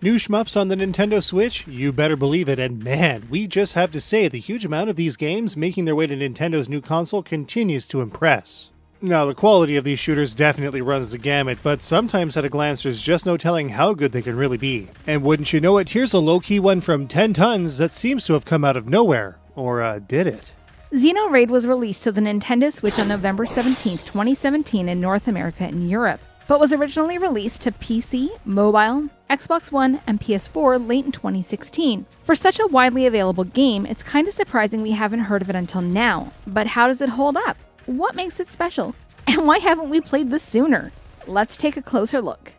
New shmups on the Nintendo Switch? You better believe it, and man, we just have to say the huge amount of these games making their way to Nintendo's new console continues to impress. Now, the quality of these shooters definitely runs the gamut, but sometimes at a glance there's just no telling how good they can really be. And wouldn't you know it, here's a low-key one from 10 Tons that seems to have come out of nowhere. Or, did it? Xenoraid was released to the Nintendo Switch on November 17, 2017 in North America and Europe, but was originally released to PC, mobile, Xbox One, and PS4 late in 2016. For such a widely available game, it's kind of surprising we haven't heard of it until now. But how does it hold up? What makes it special? And why haven't we played this sooner? Let's take a closer look.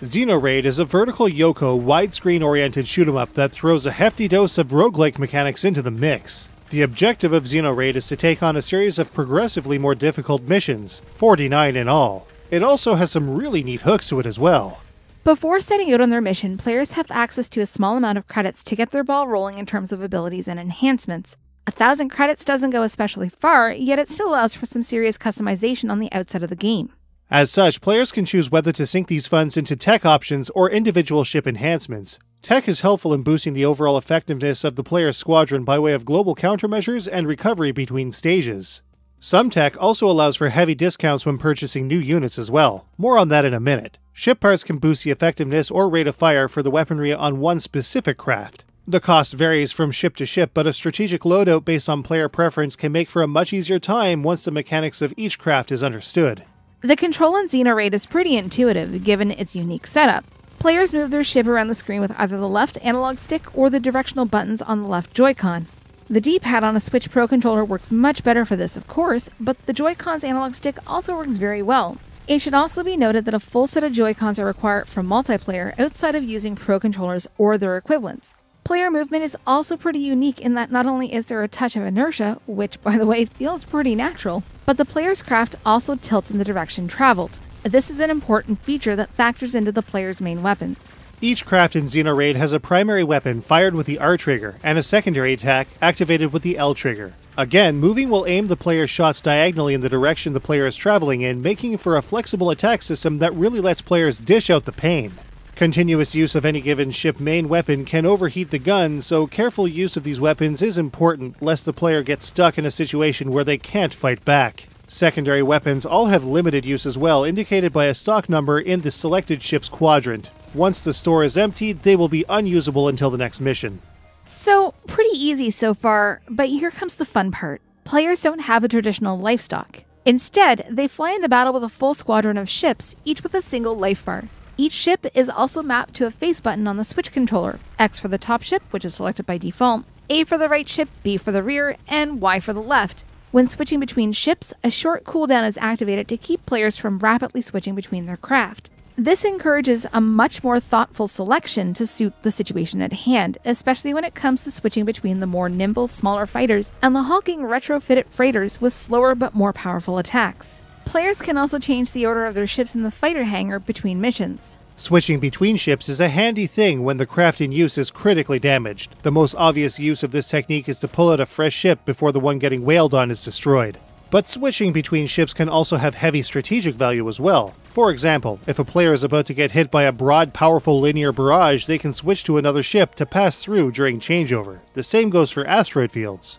Xenoraid is a vertical Yoko widescreen-oriented shoot-'em-up that throws a hefty dose of roguelike mechanics into the mix. The objective of Xenoraid is to take on a series of progressively more difficult missions, 49 in all. It also has some really neat hooks to it as well. Before setting out on their mission, players have access to a small amount of credits to get their ball rolling in terms of abilities and enhancements. 1,000 credits doesn't go especially far, yet it still allows for some serious customization on the outside of the game. As such, players can choose whether to sink these funds into tech options or individual ship enhancements. Tech is helpful in boosting the overall effectiveness of the player's squadron by way of global countermeasures and recovery between stages. Some tech also allows for heavy discounts when purchasing new units as well. More on that in a minute. Ship parts can boost the effectiveness or rate of fire for the weaponry on one specific craft. The cost varies from ship to ship, but a strategic loadout based on player preference can make for a much easier time once the mechanics of each craft is understood. The control in Xenoraid is pretty intuitive, given its unique setup. Players move their ship around the screen with either the left analog stick or the directional buttons on the left Joy-Con. The D-pad on a Switch Pro controller works much better for this, of course, but the Joy-Con's analog stick also works very well. It should also be noted that a full set of Joy-Cons are required for multiplayer outside of using Pro controllers or their equivalents. Player movement is also pretty unique in that not only is there a touch of inertia, which, by the way, feels pretty natural, but the player's craft also tilts in the direction traveled. This is an important feature that factors into the player's main weapons. Each craft in Xenoraid has a primary weapon fired with the R trigger and a secondary attack activated with the L trigger. Again, moving will aim the player's shots diagonally in the direction the player is traveling in, making for a flexible attack system that really lets players dish out the pain. Continuous use of any given ship main weapon can overheat the gun, so careful use of these weapons is important lest the player gets stuck in a situation where they can't fight back. Secondary weapons all have limited use as well, indicated by a stock number in the selected ship's quadrant. Once the store is emptied, they will be unusable until the next mission. So, pretty easy so far, but here comes the fun part. Players don't have a traditional life stock. Instead, they fly into battle with a full squadron of ships, each with a single life bar. Each ship is also mapped to a face button on the Switch controller, X for the top ship, which is selected by default, A for the right ship, B for the rear, and Y for the left. When switching between ships, a short cooldown is activated to keep players from rapidly switching between their craft. This encourages a much more thoughtful selection to suit the situation at hand, especially when it comes to switching between the more nimble, smaller fighters and the hulking retrofitted freighters with slower but more powerful attacks. Players can also change the order of their ships in the fighter hangar between missions. Switching between ships is a handy thing when the craft in use is critically damaged. The most obvious use of this technique is to pull out a fresh ship before the one getting wailed on is destroyed. But switching between ships can also have heavy strategic value as well. For example, if a player is about to get hit by a broad, powerful linear barrage, they can switch to another ship to pass through during changeover. The same goes for asteroid fields.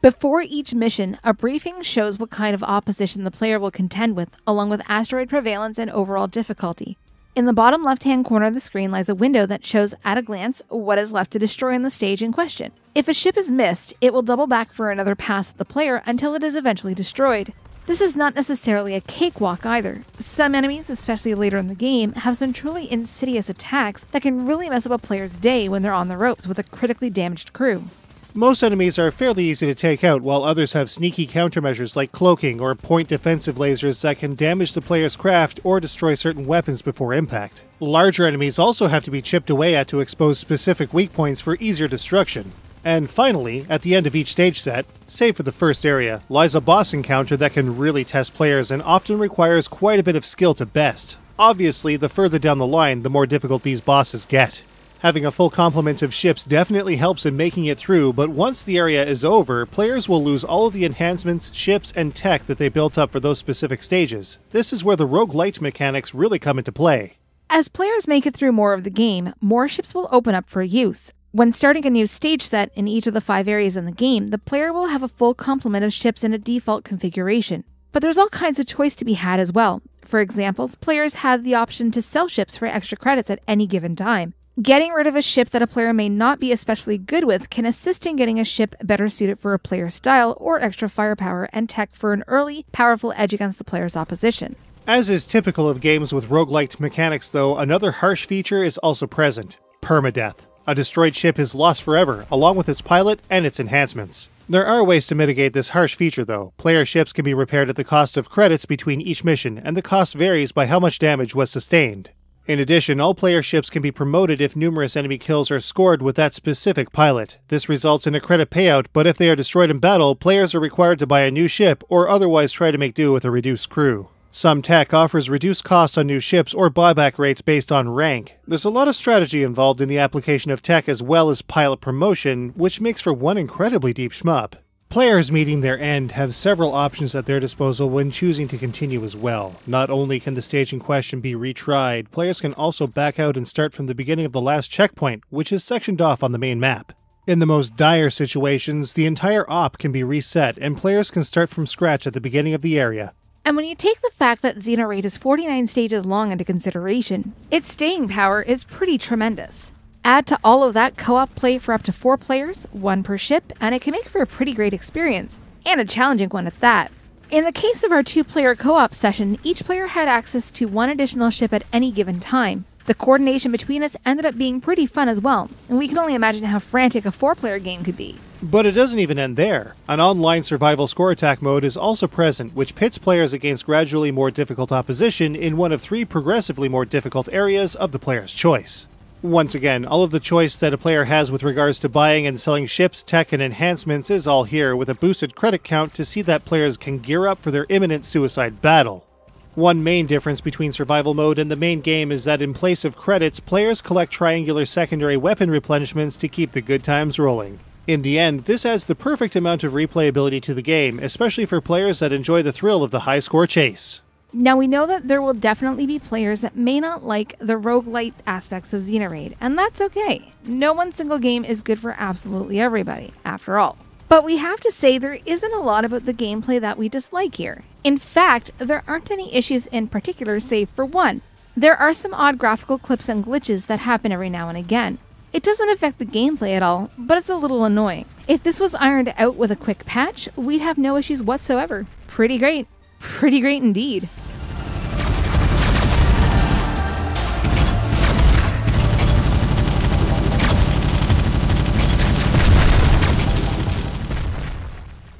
Before each mission, a briefing shows what kind of opposition the player will contend with, along with asteroid prevalence and overall difficulty. In the bottom left-hand corner of the screen lies a window that shows at a glance what is left to destroy on the stage in question. If a ship is missed, it will double back for another pass at the player until it is eventually destroyed. This is not necessarily a cakewalk either. Some enemies, especially later in the game, have some truly insidious attacks that can really mess up a player's day when they're on the ropes with a critically damaged crew. Most enemies are fairly easy to take out, while others have sneaky countermeasures like cloaking or point defensive lasers that can damage the player's craft or destroy certain weapons before impact. Larger enemies also have to be chipped away at to expose specific weak points for easier destruction. And finally, at the end of each stage set, save for the first area, lies a boss encounter that can really test players and often requires quite a bit of skill to best. Obviously, the further down the line, the more difficult these bosses get. Having a full complement of ships definitely helps in making it through, but once the area is over, players will lose all of the enhancements, ships, and tech that they built up for those specific stages. This is where the roguelite mechanics really come into play. As players make it through more of the game, more ships will open up for use. When starting a new stage set in each of the 5 areas in the game, the player will have a full complement of ships in a default configuration. But there's all kinds of choice to be had as well. For example, players have the option to sell ships for extra credits at any given time. Getting rid of a ship that a player may not be especially good with can assist in getting a ship better suited for a player's style or extra firepower and tech for an early, powerful edge against the player's opposition. As is typical of games with roguelite mechanics though, another harsh feature is also present: permadeath. A destroyed ship is lost forever, along with its pilot and its enhancements. There are ways to mitigate this harsh feature though. Player ships can be repaired at the cost of credits between each mission, and the cost varies by how much damage was sustained. In addition, all player ships can be promoted if numerous enemy kills are scored with that specific pilot. This results in a credit payout, but if they are destroyed in battle, players are required to buy a new ship or otherwise try to make do with a reduced crew. Some tech offers reduced costs on new ships or buyback rates based on rank. There's a lot of strategy involved in the application of tech as well as pilot promotion, which makes for one incredibly deep shmup. Players meeting their end have several options at their disposal when choosing to continue as well. Not only can the stage in question be retried, players can also back out and start from the beginning of the last checkpoint, which is sectioned off on the main map. In the most dire situations, the entire op can be reset and players can start from scratch at the beginning of the area. And when you take the fact that Xenoraid is 49 stages long into consideration, its staying power is pretty tremendous. Add to all of that co-op play for up to 4 players, 1 per ship, and it can make for a pretty great experience, and a challenging one at that. In the case of our 2-player co-op session, each player had access to 1 additional ship at any given time. The coordination between us ended up being pretty fun as well, and we can only imagine how frantic a 4-player game could be. But it doesn't even end there. An online survival score attack mode is also present, which pits players against gradually more difficult opposition in one of 3 progressively more difficult areas of the player's choice. Once again, all of the choice that a player has with regards to buying and selling ships, tech, and enhancements is all here, with a boosted credit count to see that players can gear up for their imminent suicide battle. One main difference between survival mode and the main game is that in place of credits, players collect triangular secondary weapon replenishments to keep the good times rolling. In the end, this adds the perfect amount of replayability to the game, especially for players that enjoy the thrill of the high score chase. Now we know that there will definitely be players that may not like the roguelite aspects of Xenoraid, and that's okay. No one single game is good for absolutely everybody, after all. But we have to say there isn't a lot about the gameplay that we dislike here. In fact, there aren't any issues in particular save for one. There are some odd graphical clips and glitches that happen every now and again. It doesn't affect the gameplay at all, but it's a little annoying. If this was ironed out with a quick patch, we'd have no issues whatsoever. Pretty great. Pretty great indeed.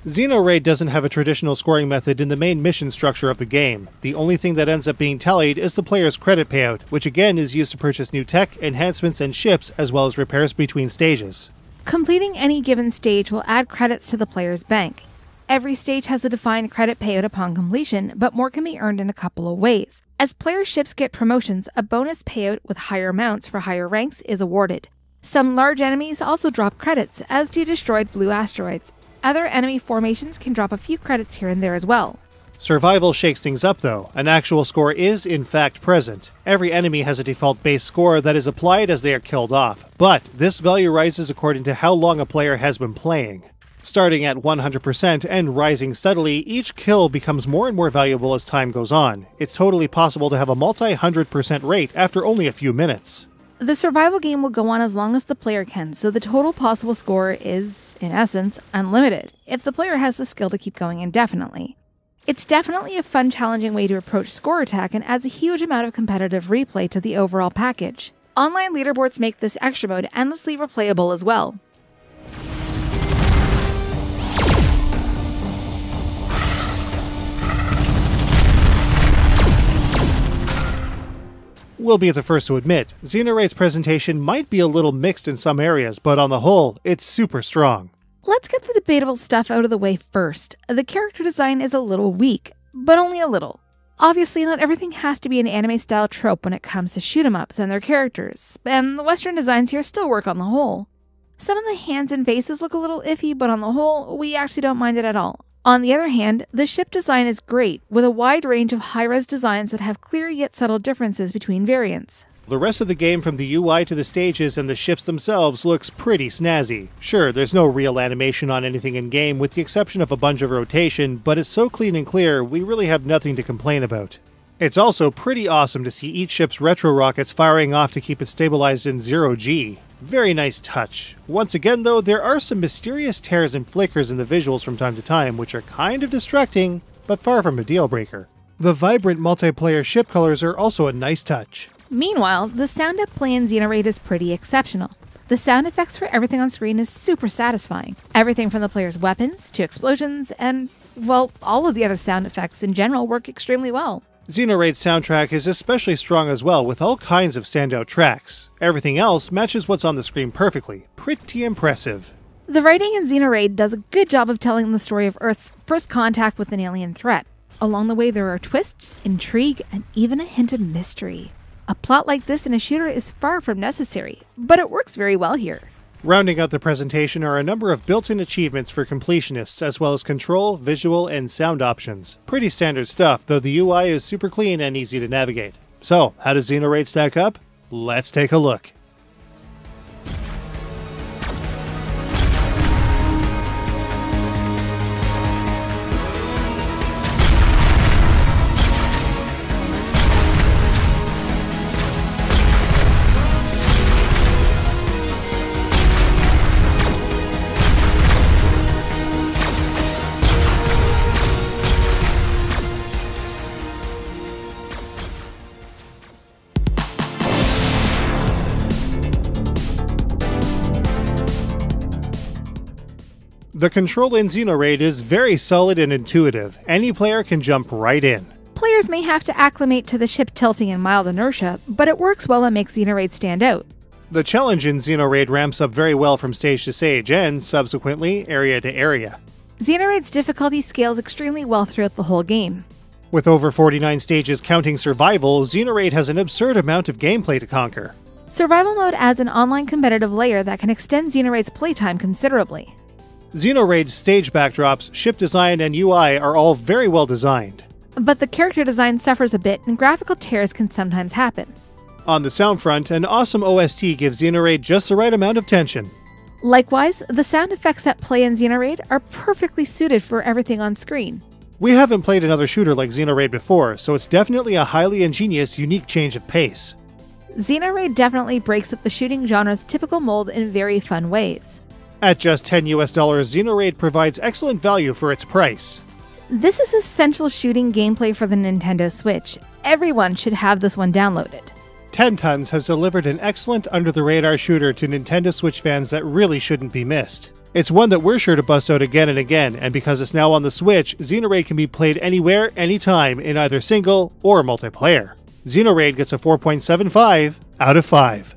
Xenoraid doesn't have a traditional scoring method in the main mission structure of the game. The only thing that ends up being tallied is the player's credit payout, which again is used to purchase new tech, enhancements, and ships, as well as repairs between stages. Completing any given stage will add credits to the player's bank. Every stage has a defined credit payout upon completion, but more can be earned in a couple of ways. As player ships get promotions, a bonus payout with higher amounts for higher ranks is awarded. Some large enemies also drop credits, as do destroyed blue asteroids. Other enemy formations can drop a few credits here and there as well. Survival shakes things up though. An actual score is in fact present. Every enemy has a default base score that is applied as they are killed off, but this value rises according to how long a player has been playing. Starting at 100% and rising steadily, each kill becomes more and more valuable as time goes on. It's totally possible to have a multi-100% rate after only a few minutes. The survival game will go on as long as the player can, so the total possible score is, in essence, unlimited, if the player has the skill to keep going indefinitely. It's definitely a fun, challenging way to approach score attack and adds a huge amount of competitive replay to the overall package. Online leaderboards make this extra mode endlessly replayable as well. We'll be the first to admit, Xenoraid's presentation might be a little mixed in some areas, but on the whole, it's super strong. Let's get the debatable stuff out of the way first. The character design is a little weak, but only a little. Obviously, not everything has to be an anime-style trope when it comes to shoot-'em-ups and their characters, and the Western designs here still work on the whole. Some of the hands and faces look a little iffy, but on the whole, we actually don't mind it at all. On the other hand, the ship design is great, with a wide range of high-res designs that have clear yet subtle differences between variants. The rest of the game, from the UI to the stages and the ships themselves, looks pretty snazzy. Sure, there's no real animation on anything in-game with the exception of a bunch of rotation, but it's so clean and clear, we really have nothing to complain about. It's also pretty awesome to see each ship's retro rockets firing off to keep it stabilized in 0G. Very nice touch. Once again though, there are some mysterious tears and flickers in the visuals from time to time, which are kind of distracting, but far from a deal breaker. The vibrant multiplayer ship colors are also a nice touch. Meanwhile, the sound at play in Xenoraid is pretty exceptional. The sound effects for everything on screen is super satisfying. Everything from the player's weapons to explosions and, well, all of the other sound effects in general work extremely well. Xenoraid's soundtrack is especially strong as well, with all kinds of standout tracks. Everything else matches what's on the screen perfectly. Pretty impressive. The writing in Xenoraid does a good job of telling the story of Earth's first contact with an alien threat. Along the way there are twists, intrigue, and even a hint of mystery. A plot like this in a shooter is far from necessary, but it works very well here. Rounding out the presentation are a number of built-in achievements for completionists, as well as control, visual, and sound options. Pretty standard stuff, though the UI is super clean and easy to navigate. So, how does Xenoraid stack up? Let's take a look. The control in Xenoraid is very solid and intuitive. Any player can jump right in. Players may have to acclimate to the ship tilting and mild inertia, but it works well and makes Xenoraid stand out. The challenge in Xenoraid ramps up very well from stage to stage and, subsequently, area to area. Xenoraid's difficulty scales extremely well throughout the whole game. With over 49 stages counting survival, Xenoraid has an absurd amount of gameplay to conquer. Survival mode adds an online competitive layer that can extend Xenoraid's playtime considerably. Xenoraid's stage backdrops, ship design, and UI are all very well designed. But the character design suffers a bit and graphical tears can sometimes happen. On the sound front, an awesome OST gives Xenoraid just the right amount of tension. Likewise, the sound effects that play in Xenoraid are perfectly suited for everything on screen. We haven't played another shooter like Xenoraid before, so it's definitely a highly ingenious, unique change of pace. Xenoraid definitely breaks up the shooting genre's typical mold in very fun ways. At just $10 Xenoraid provides excellent value for its price. This is essential shooting gameplay for the Nintendo Switch. Everyone should have this one downloaded. 10 Tons has delivered an excellent under-the-radar shooter to Nintendo Switch fans that really shouldn't be missed. It's one that we're sure to bust out again and again, and because it's now on the Switch, Xenoraid can be played anywhere, anytime, in either single or multiplayer. Xenoraid gets a 4.75 out of 5.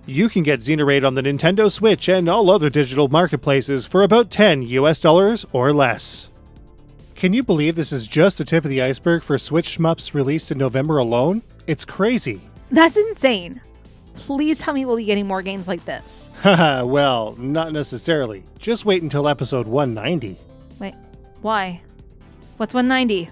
You can get Xenoraid on the Nintendo Switch and all other digital marketplaces for about $10 or less. Can you believe this is just the tip of the iceberg for Switch shmups released in November alone? It's crazy. That's insane. Please tell me we'll be getting more games like this. Haha, well, not necessarily. Just wait until episode 190. Wait, why? What's 190?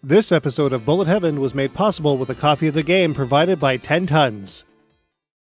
This episode of Bullet Heaven was made possible with a copy of the game provided by 10 Tons.